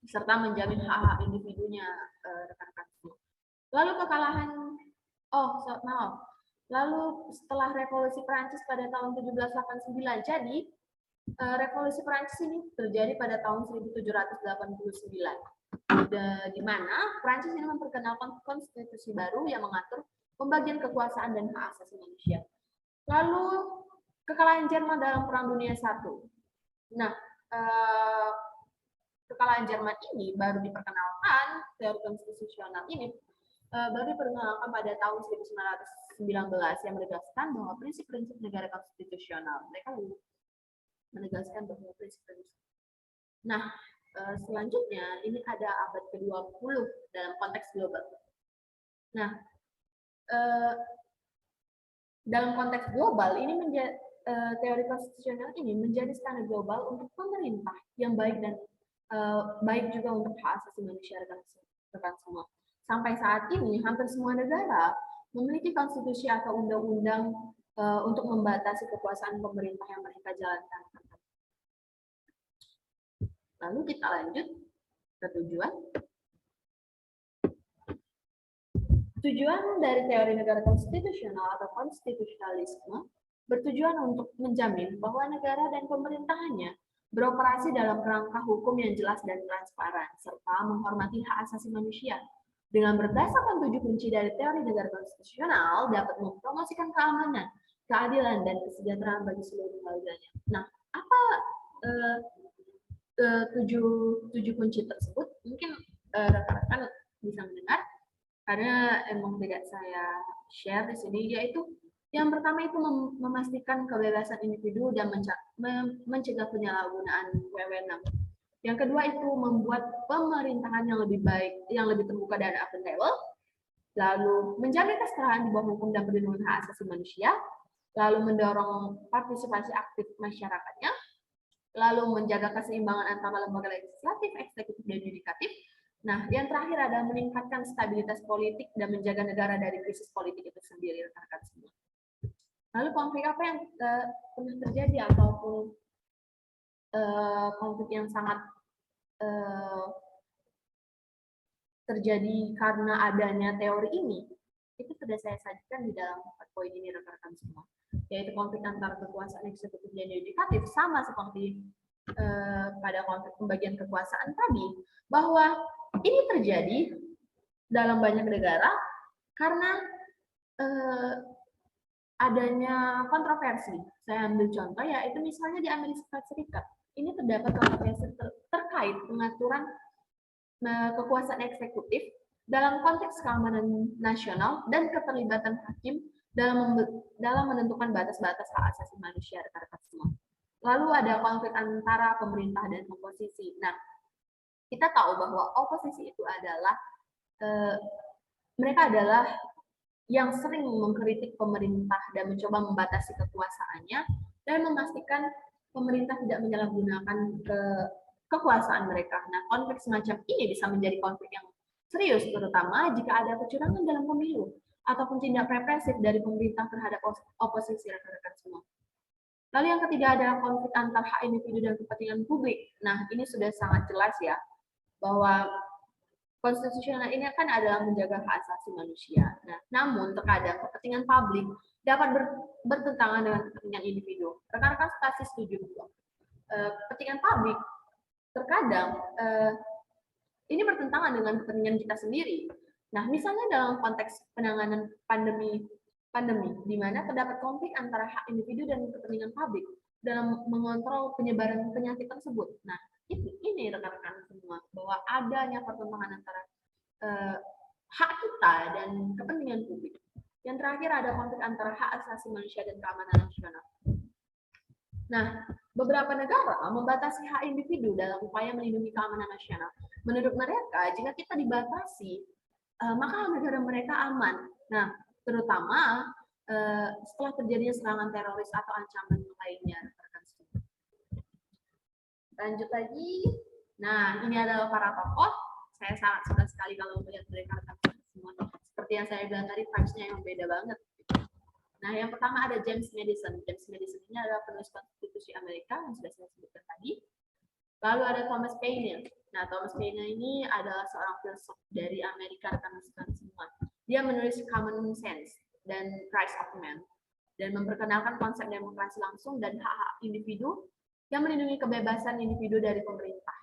serta menjamin hak-hak individunya, rekan-rekan semua. Lalu setelah Revolusi Prancis pada tahun 1789, jadi Revolusi Prancis ini terjadi pada tahun 1789, di mana Prancis ini memperkenalkan konstitusi baru yang mengatur pembagian kekuasaan dan hak asasi manusia. Lalu kekalahan Jerman dalam Perang Dunia I. Nah, kekalahan Jerman ini baru diperkenalkan, teori konstitusional ini baru diperkenalkan pada tahun 1919 yang menegaskan bahwa prinsip-prinsip negara konstitusional. Mereka menegaskan bahwa prinsip-prinsip. Nah, selanjutnya ini ada abad ke-20 dalam konteks global. Nah, dalam konteks global ini teori konstitusional ini menjadi standar global untuk pemerintah yang baik dan baik juga untuk hak asasi manusia rekan semua. Sampai saat ini hampir semua negara memiliki konstitusi atau undang-undang untuk membatasi kekuasaan pemerintah yang mereka jalankan. Lalu kita lanjut ke tujuan. Tujuan dari teori negara konstitusional atau konstitusionalisme bertujuan untuk menjamin bahwa negara dan pemerintahannya beroperasi dalam kerangka hukum yang jelas dan transparan, serta menghormati hak asasi manusia. Dengan berdasarkan 7 kunci dari teori negara konstitusional, dapat mempromosikan keamanan, keadilan, dan kesejahteraan bagi seluruh warganya. Nah, apa tujuh kunci tersebut? Mungkin rekan-rekan bisa mendengar, karena emang tidak saya share di sini, yaitu yang pertama itu memastikan kebebasan individu dan mencegah penyalahgunaan wewenang. Yang kedua itu membuat pemerintahan yang lebih baik, yang lebih terbuka dan akuntabel. Lalu menjamin kesetaraan di bawah hukum dan perlindungan hak asasi manusia. Lalu mendorong partisipasi aktif masyarakatnya. Lalu menjaga keseimbangan antara lembaga legislatif, eksekutif, dan yudikatif. Nah, yang terakhir adalah meningkatkan stabilitas politik dan menjaga negara dari krisis politik itu sendiri, rekan-rekan semua. Lalu konflik apa yang pernah terjadi ataupun konflik yang sangat terjadi karena adanya teori ini, itu sudah saya sajikan di dalam 4 poin ini, rekan-rekan semua. Yaitu konflik antara kekuasaan eksekutif dan yudikatif, sama seperti pada konflik pembagian kekuasaan tadi, bahwa ini terjadi dalam banyak negara karena adanya kontroversi. Saya ambil contoh, yaitu misalnya di Amerika Serikat. Ini terdapat kontroversi terkait pengaturan kekuasaan eksekutif dalam konteks keamanan nasional dan keterlibatan hakim dalam menentukan batas-batas hak asasi manusia, rekan-rekan semua. Lalu ada konflik antara pemerintah dan oposisi. Nah, kita tahu bahwa oposisi itu adalah mereka adalah yang sering mengkritik pemerintah dan mencoba membatasi kekuasaannya dan memastikan pemerintah tidak menyalahgunakan kekuasaan mereka. Nah, konflik semacam ini bisa menjadi konflik yang serius, terutama jika ada kecurangan dalam pemilu ataupun tindak represif dari pemerintah terhadap oposisi, rekan-rekan semua. Lalu yang ketiga adalah konflik antar hak individu dan kepentingan publik. Nah, ini sudah sangat jelas ya, bahwa konstitusional ini kan adalah menjaga hak asasi manusia. Nah, namun terkadang kepentingan publik dapat bertentangan dengan kepentingan individu. Rekan-rekan pasti setuju bahwa kepentingan publik terkadang ini bertentangan dengan kepentingan kita sendiri. Nah, misalnya dalam konteks penanganan pandemi, di mana terdapat konflik antara hak individu dan kepentingan publik dalam mengontrol penyebaran penyakit tersebut. Nah, ini rekan-rekan semua, bahwa adanya pertentangan antara hak kita dan kepentingan publik. Yang terakhir ada konflik antara hak asasi manusia dan keamanan nasional. Nah, beberapa negara membatasi hak individu dalam upaya melindungi keamanan nasional. Menurut mereka, jika kita dibatasi, maka negara mereka aman. Nah, terutama setelah terjadinya serangan teroris atau ancaman lainnya. Lanjut lagi. Nah, ini adalah para tokoh. Saya sangat suka sekali kalau melihat mereka semua. Seperti yang saya bilang tadi, vibes-nya yang beda banget. Nah, yang pertama ada James Madison. James Madison ini adalah penulis konstitusi Amerika yang sudah saya sebutkan tadi. Lalu ada Thomas Paine. Nah, Thomas Paine ini adalah seorang filsuf dari Amerika, rekan-rekan semua. Dia menulis Common Sense dan Rights of Man dan memperkenalkan konsep demokrasi langsung dan hak-hak individu yang melindungi kebebasan individu dari pemerintah.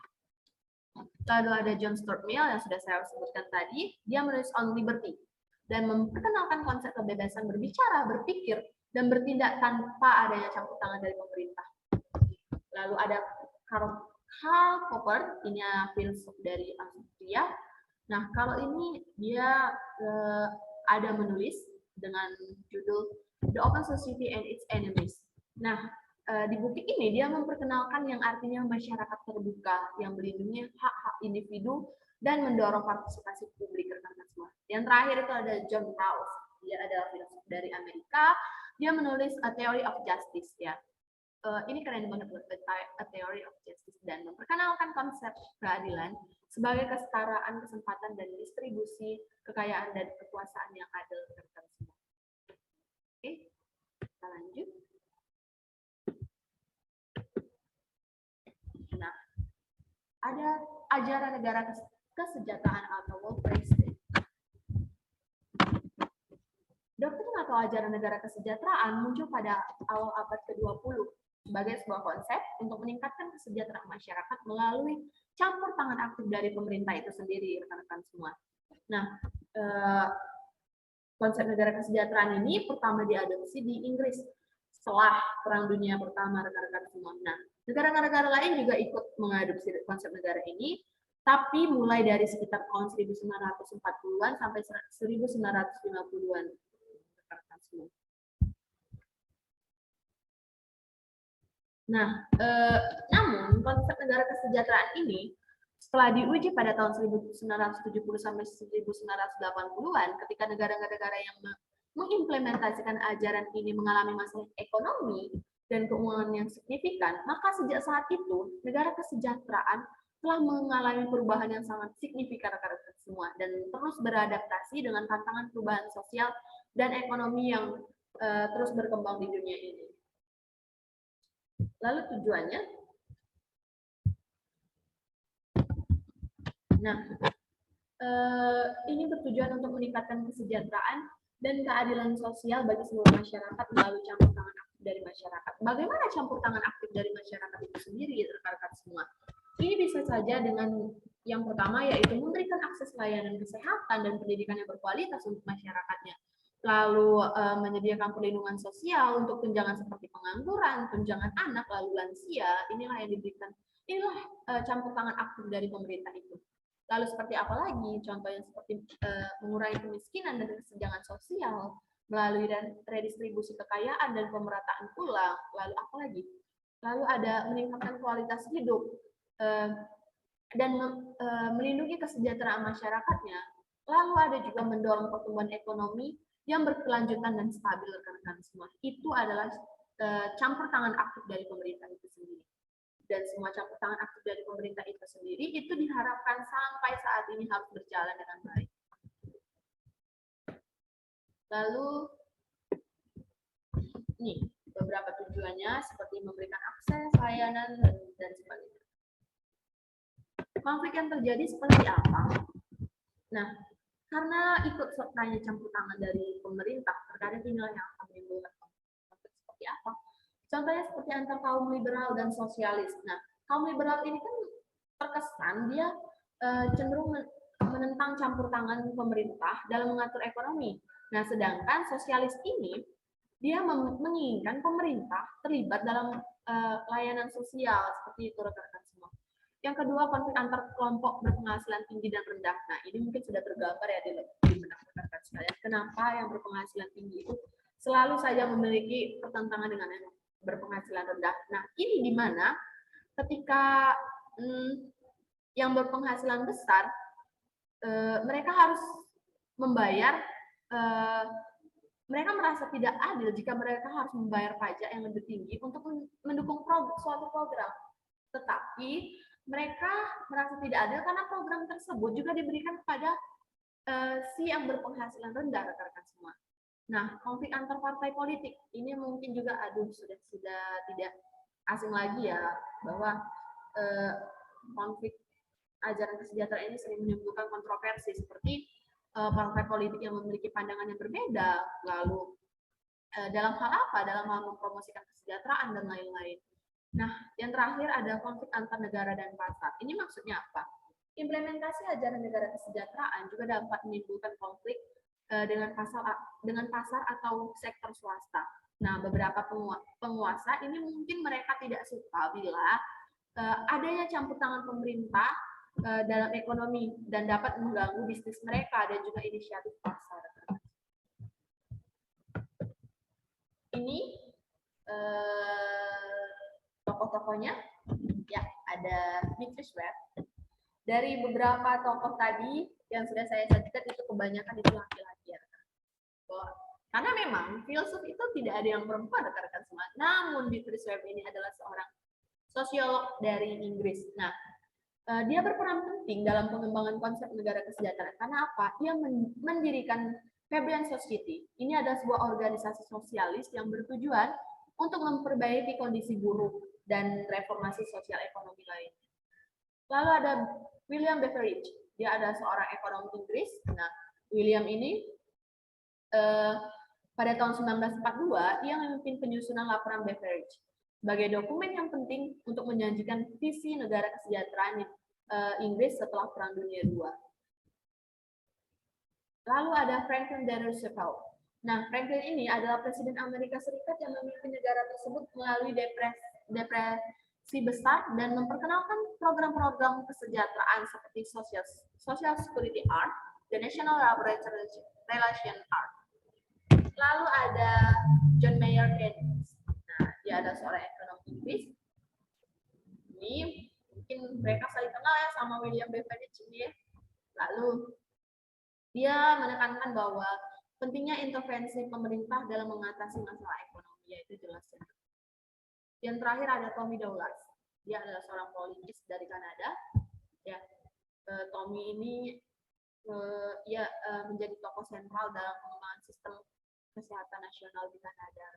Lalu ada John Stuart Mill yang sudah saya sebutkan tadi. Dia menulis On Liberty dan memperkenalkan konsep kebebasan berbicara, berpikir, dan bertindak tanpa adanya campur tangan dari pemerintah. Lalu ada Karl Popper, ini filsuf dari Austria. Nah, kalau ini dia ada menulis dengan judul The Open Society and Its Enemies. Nah, di buku ini dia memperkenalkan yang artinya masyarakat terbuka yang melindungi hak-hak individu dan mendorong partisipasi publik, rekan-rekan semua. Yang terakhir itu ada John Rawls. Dia adalah filsuf dari Amerika dia menulis A Theory of Justice ya. Ini keren banget, A Theory of Justice, dan memperkenalkan konsep keadilan sebagai kesetaraan kesempatan dan distribusi kekayaan dan kekuasaan yang adil terhadap semua. Oke, kita lanjut. Nah, ada ajaran negara kesejahteraan atau welfare state. Doktrin atau ajaran negara kesejahteraan muncul pada awal abad ke-20 sebagai sebuah konsep untuk meningkatkan kesejahteraan masyarakat melalui campur tangan aktif dari pemerintah itu sendiri, rekan-rekan semua. Nah, konsep negara kesejahteraan ini pertama diadopsi di Inggris setelah Perang Dunia Pertama, rekan-rekan semua. Nah, negara-negara lain juga ikut mengadopsi konsep negara ini, tapi mulai dari sekitar tahun 1940-an sampai 1950-an. Nah, namun konsep negara kesejahteraan ini setelah diuji pada tahun 1970 sampai 1980-an, ketika negara-negara yang mengimplementasikan ajaran ini mengalami masalah ekonomi dan keuangan yang signifikan, maka sejak saat itu negara kesejahteraan telah mengalami perubahan yang sangat signifikan rekan-rekan semua dan terus beradaptasi dengan tantangan perubahan sosial dan ekonomi yang terus berkembang di dunia ini. Lalu tujuannya? Nah, ini bertujuan untuk meningkatkan kesejahteraan dan keadilan sosial bagi seluruh masyarakat melalui campur tangan aktif dari masyarakat. Bagaimana campur tangan aktif dari masyarakat itu sendiri, rekan-rekan semua? Ini bisa saja dengan yang pertama, yaitu memberikan akses layanan kesehatan dan pendidikan yang berkualitas untuk masyarakatnya. Lalu menyediakan perlindungan sosial untuk tunjangan seperti pengangguran, tunjangan anak, lalu lansia. Inilah yang diberikan. Inilah campur tangan aktif dari pemerintah itu. Lalu seperti apa lagi? Contohnya seperti mengurangi kemiskinan dan kesenjangan sosial melalui redistribusi kekayaan dan pemerataan ulang. Lalu apa lagi? Lalu ada meningkatkan kualitas hidup dan melindungi kesejahteraan masyarakatnya. Lalu ada juga mendorong pertumbuhan ekonomi yang berkelanjutan dan stabil, rekan-rekan semua. Itu adalah campur tangan aktif dari pemerintah itu sendiri. Dan semua campur tangan aktif dari pemerintah itu sendiri itu diharapkan sampai saat ini harus berjalan dengan baik. Lalu nih beberapa tujuannya seperti memberikan akses, layanan, dan sebagainya. Konflik yang terjadi seperti apa? Nah, karena ikut sertanya campur tangan dari pemerintah, terkadang inilah yang akan menimbulkan konflik seperti apa? Contohnya seperti antar kaum liberal dan sosialis. Nah, kaum liberal ini kan terkesan dia cenderung menentang campur tangan pemerintah dalam mengatur ekonomi. Nah, sedangkan sosialis ini dia menginginkan pemerintah terlibat dalam layanan sosial seperti itu, rekan-rekan semua. Yang kedua, konflik antar kelompok berpenghasilan tinggi dan rendah. Nah, ini mungkin sudah tergambar ya di benak rekan-rekan sekalian. Kenapa yang berpenghasilan tinggi itu selalu saja memiliki pertentangan dengan yang berpenghasilan rendah. Nah, ini di mana ketika yang berpenghasilan besar, mereka harus membayar, mereka merasa tidak adil jika mereka harus membayar pajak yang lebih tinggi untuk mendukung suatu program. Tetapi mereka merasa tidak adil karena program tersebut juga diberikan kepada si yang berpenghasilan rendah, rekan-rekan semua. Nah, konflik antar partai politik ini mungkin juga sudah tidak asing lagi ya, bahwa konflik ajaran kesejahteraan ini sering menimbulkan kontroversi seperti partai politik yang memiliki pandangan yang berbeda, lalu dalam hal apa? Dalam hal mempromosikan kesejahteraan dan lain-lain. Nah, yang terakhir ada konflik antar negara dan pasar. Ini maksudnya apa? Implementasi ajaran negara kesejahteraan juga dapat menimbulkan konflik dengan pasar atau sektor swasta. Nah, beberapa penguasa ini mungkin mereka tidak suka bila adanya campur tangan pemerintah dalam ekonomi dan dapat mengganggu bisnis mereka dan juga inisiatif pasar. Ini tokoh-tokohnya, ya ada Dmitry Schwab. Dari beberapa tokoh tadi yang sudah saya sajikan itu kebanyakan itu laki-laki ya. Karena memang filsuf itu tidak ada yang perempuan, rekan-rekan semua. Namun Beatrice Webb ini adalah seorang sosiolog dari Inggris. Nah, dia berperan penting dalam pengembangan konsep negara kesejahteraan. Karena apa? Dia mendirikan Fabian Society. Ini adalah sebuah organisasi sosialis yang bertujuan untuk memperbaiki kondisi buruk dan reformasi sosial ekonomi lainnya. Lalu ada William Beveridge. Dia adalah seorang ekonom Inggris. Nah, William ini pada tahun 1942 ia memimpin penyusunan laporan Beveridge sebagai dokumen yang penting untuk menjanjikan visi negara kesejahteraan Inggris setelah Perang Dunia II. Lalu ada Franklin D. Roosevelt. Nah, Franklin ini adalah Presiden Amerika Serikat yang memimpin negara tersebut melalui depresi besar dan memperkenalkan program-program kesejahteraan seperti Social Security Act, the National Labor Relations Act. Lalu ada John Maynard Keynes. Nah, dia adalah seorang ekonom Inggris. Ini mungkin mereka saling kenal ya sama William Beveridge ini. Lalu dia menekankan bahwa pentingnya intervensi pemerintah dalam mengatasi masalah ekonomi, yaitu jelas. Yang terakhir ada Tommy Douglas. Dia adalah seorang politikus dari Kanada. Ya, Tommy ini menjadi tokoh sentral dalam pengembangan sistem kesehatan nasional di Kanada.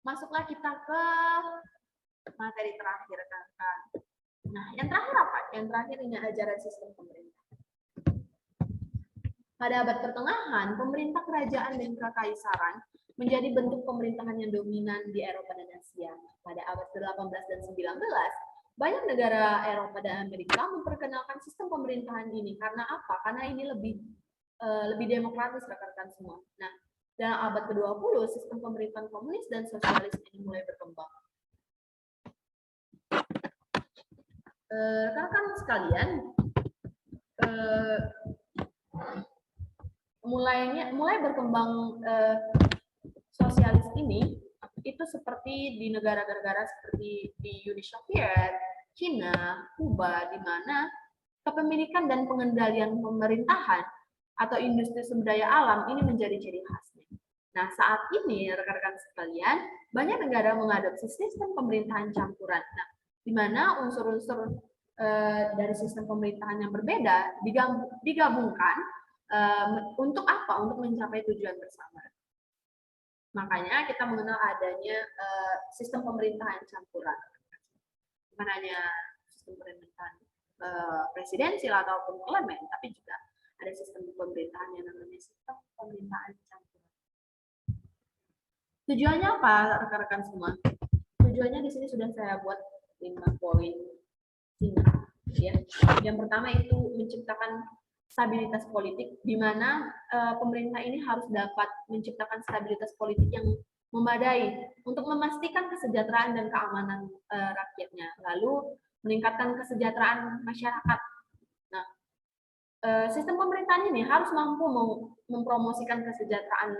Masuklah kita ke materi terakhir, kan. Nah, yang terakhir apa? Yang terakhir ini ajaran sistem pemerintah. Pada abad pertengahan, pemerintah kerajaan dan kekaisaran menjadi bentuk pemerintahan yang dominan di Eropa dan Asia. Pada abad ke-18 dan 19, banyak negara Eropa dan Amerika memperkenalkan sistem pemerintahan ini. Karena apa? Karena ini lebih demokratis, rekan-rekan semua. Nah, dalam abad ke-20, sistem pemerintahan komunis dan sosialis ini mulai berkembang. Rekan-rekan sekalian, mulai berkembang sosialis ini itu seperti di negara-negara seperti di Uni Soviet, Cina, Kuba, di mana kepemilikan dan pengendalian pemerintahan atau industri sumber daya alam ini menjadi ciri khasnya. Nah, saat ini rekan-rekan sekalian, banyak negara mengadopsi sistem pemerintahan campuran. Nah, di mana unsur-unsur dari sistem pemerintahan yang berbeda digabungkan untuk apa? Untuk mencapai tujuan bersama. Makanya kita mengenal adanya sistem pemerintahan campuran. Bukan hanya sistem pemerintahan presidensial ataupun parlemen, tapi juga ada sistem pemerintahan yang namanya sistem pemerintahan campuran. Tujuannya apa, rekan-rekan semua? Tujuannya di sini sudah saya buat 5 poin singkat. Ya. Yang pertama itu menciptakan stabilitas politik, di mana pemerintah ini harus dapat menciptakan stabilitas politik yang memadai untuk memastikan kesejahteraan dan keamanan rakyatnya, lalu meningkatkan kesejahteraan masyarakat. Nah, sistem pemerintahan ini harus mampu mempromosikan kesejahteraan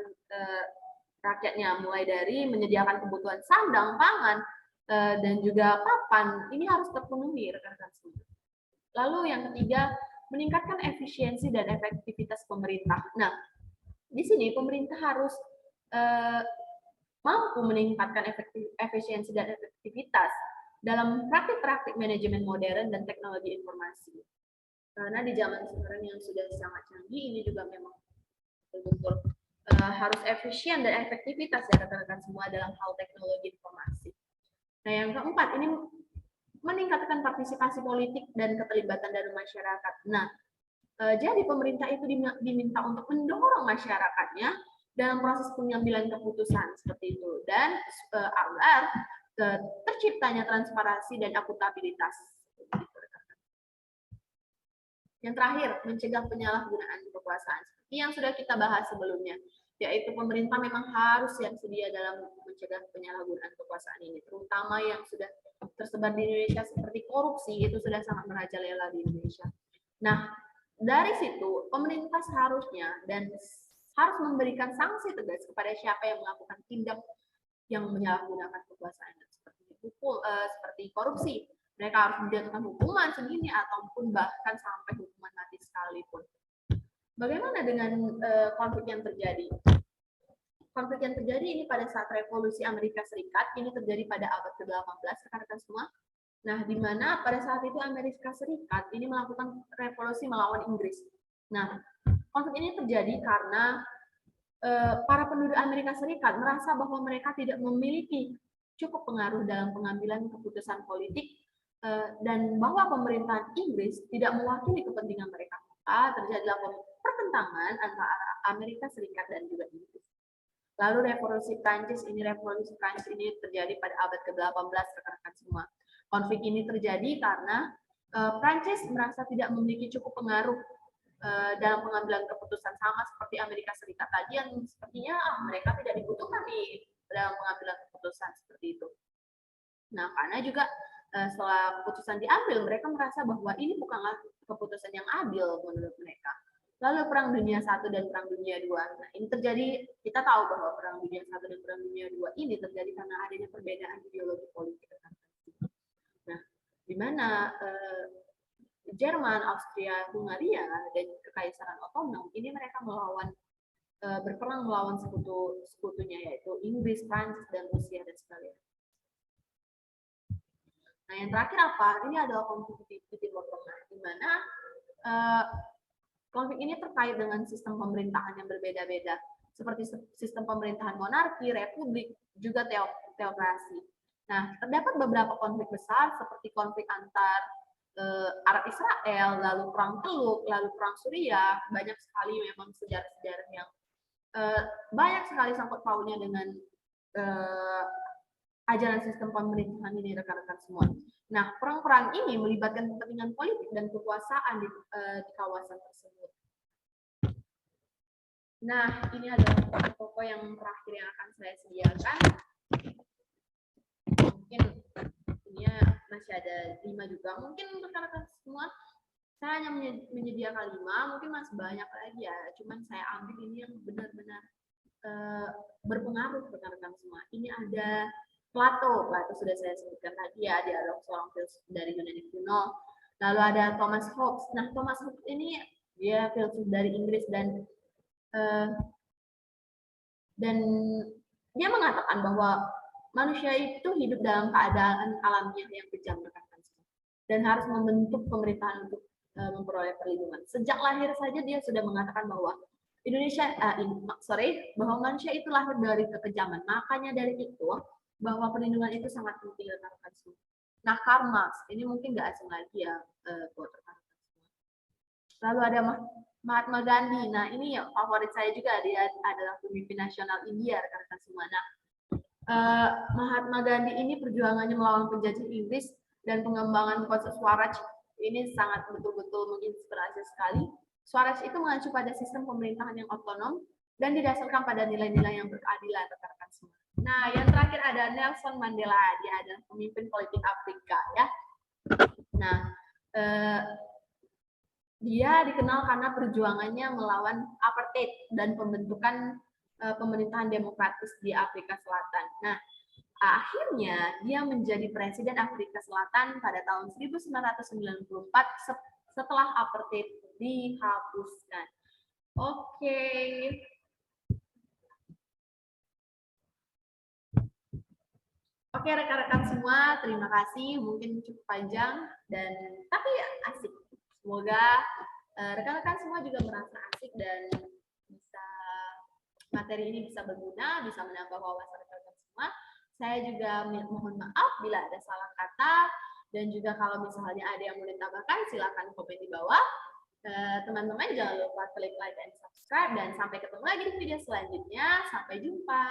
rakyatnya, mulai dari menyediakan kebutuhan sandang, pangan, dan juga papan. Ini harus terpenuhi, rekan-rekan semua. Lalu yang ketiga, meningkatkan efisiensi dan efektivitas pemerintah. Nah, di sini pemerintah harus mampu meningkatkan efisiensi dan efektivitas dalam praktik-praktik manajemen modern dan teknologi informasi. Karena di zaman sekarang yang sudah sangat canggih, ini juga memang betul-betul harus efisien dan efektivitas ya rekan-rekan semua dalam hal teknologi informasi. Nah, yang keempat, ini meningkatkan partisipasi politik dan keterlibatan dari masyarakat. Nah, jadi pemerintah itu diminta untuk mendorong masyarakatnya dalam proses pengambilan keputusan seperti itu, dan agar terciptanya transparansi dan akuntabilitas. Yang terakhir, mencegah penyalahgunaan kekuasaan. Seperti yang sudah kita bahas sebelumnya, yaitu pemerintah memang harus siap sedia dalam mencegah penyalahgunaan kekuasaan ini, terutama yang sudah tersebar di Indonesia seperti korupsi, itu sudah sangat merajalela di Indonesia. Nah, dari situ pemerintah seharusnya dan harus memberikan sanksi tegas kepada siapa yang melakukan tindak yang menyalahgunakan kekuasaan seperti korupsi. Mereka harus menjatuhkan hukuman segini ataupun bahkan sampai hukuman mati sekalipun. Bagaimana dengan konflik yang terjadi? konflik yang terjadi ini pada saat revolusi Amerika Serikat, ini terjadi pada abad ke-18, rekan-rekan semua. Nah, di mana pada saat itu Amerika Serikat ini melakukan revolusi melawan Inggris. Nah, konflik ini terjadi karena para penduduk Amerika Serikat merasa bahwa mereka tidak memiliki cukup pengaruh dalam pengambilan keputusan politik dan bahwa pemerintahan Inggris tidak mewakili kepentingan mereka. Terjadilah pertentangan antara Amerika Serikat dan juga Inggris. Lalu revolusi Prancis ini terjadi pada abad ke-18, rekan-rekan semua. Konflik ini terjadi karena Prancis merasa tidak memiliki cukup pengaruh dalam pengambilan keputusan, sama seperti Amerika Serikat tadi yang sepertinya mereka tidak dibutuhkan dalam pengambilan keputusan seperti itu. Nah, karena juga setelah keputusan diambil, mereka merasa bahwa ini bukanlah keputusan yang adil menurut mereka. Lalu Perang Dunia I dan Perang Dunia II. Nah, ini terjadi, kita tahu bahwa Perang Dunia I dan Perang Dunia II ini terjadi karena adanya perbedaan ideologi politik. Nah, di mana Jerman, Austria, Hungaria, dan Kekaisaran Ottoman ini mereka berperang melawan sekutunya, yaitu Inggris, Prancis, dan Rusia dan sebagainya. Nah, yang terakhir apa? Ini adalah konflik di Timur Tengah, di mana konflik ini terkait dengan sistem pemerintahan yang berbeda-beda, seperti sistem pemerintahan monarki, republik, juga teokrasi. Nah, terdapat beberapa konflik besar seperti konflik antar Arab Israel, lalu perang Teluk, lalu perang Suriah. Banyak sekali memang sejarah-sejarah yang banyak sekali sangkut pautnya dengan ajaran sistem pemerintahan ini, rekan-rekan semua. Nah, perang-perang ini melibatkan kepentingan politik dan kekuasaan di kawasan tersebut. Nah, ini adalah toko yang terakhir yang akan saya sediakan. Mungkin ini masih ada 5 juga. Mungkin rekan-rekan semua, saya hanya menyediakan 5, mungkin masih banyak lagi ya. Cuman saya ambil ini yang benar-benar berpengaruh rekan-rekan semua. Ini ada Plato sudah saya sebutkan tadi ya, dia adalah seorang filsuf dari Yunani kuno. Lalu ada Thomas Hobbes. Nah, Thomas Hobbes ini dia filsuf dari Inggris dan dia mengatakan bahwa manusia itu hidup dalam keadaan alamiah yang kejam, rekan-rekan semua, dan harus membentuk pemerintahan untuk memperoleh perlindungan. Sejak lahir saja dia sudah mengatakan bahwa bahwa manusia itu lahir dari kekejaman. Makanya dari itu bahwa perlindungan itu sangat penting, rekan-rekan semua. Nah, Karl Marx ini mungkin nggak asing lagi ya buat rekan-rekan semua. Lalu ada Mahatma Gandhi. Nah, ini favorit saya juga, dia adalah pemimpin nasional India, rekan-rekan semua. Nah, Mahatma Gandhi ini perjuangannya melawan penjajah Inggris dan pengembangan konsep Swaraj ini sangat betul-betul menginspirasi sekali. Swaraj itu mengacu pada sistem pemerintahan yang otonom dan didasarkan pada nilai-nilai yang berkeadilan, rekan-rekan semua. Nah, yang terakhir ada Nelson Mandela, dia adalah pemimpin politik Afrika ya. Nah, dia dikenal karena perjuangannya melawan apartheid dan pembentukan pemerintahan demokratis di Afrika Selatan. Nah, akhirnya dia menjadi presiden Afrika Selatan pada tahun 1994 setelah apartheid dihapuskan. Oke. Oke, rekan-rekan semua, terima kasih. Mungkin cukup panjang dan tapi asik. Semoga rekan-rekan semua juga merasa asik dan materi ini bisa berguna, bisa menambah wawasan rekan-rekan semua. Saya juga mohon maaf bila ada salah kata, dan juga kalau misalnya ada yang mau ditambahkan, silakan komen di bawah. Teman-teman jangan lupa klik like dan subscribe, dan sampai ketemu lagi di video selanjutnya. Sampai jumpa.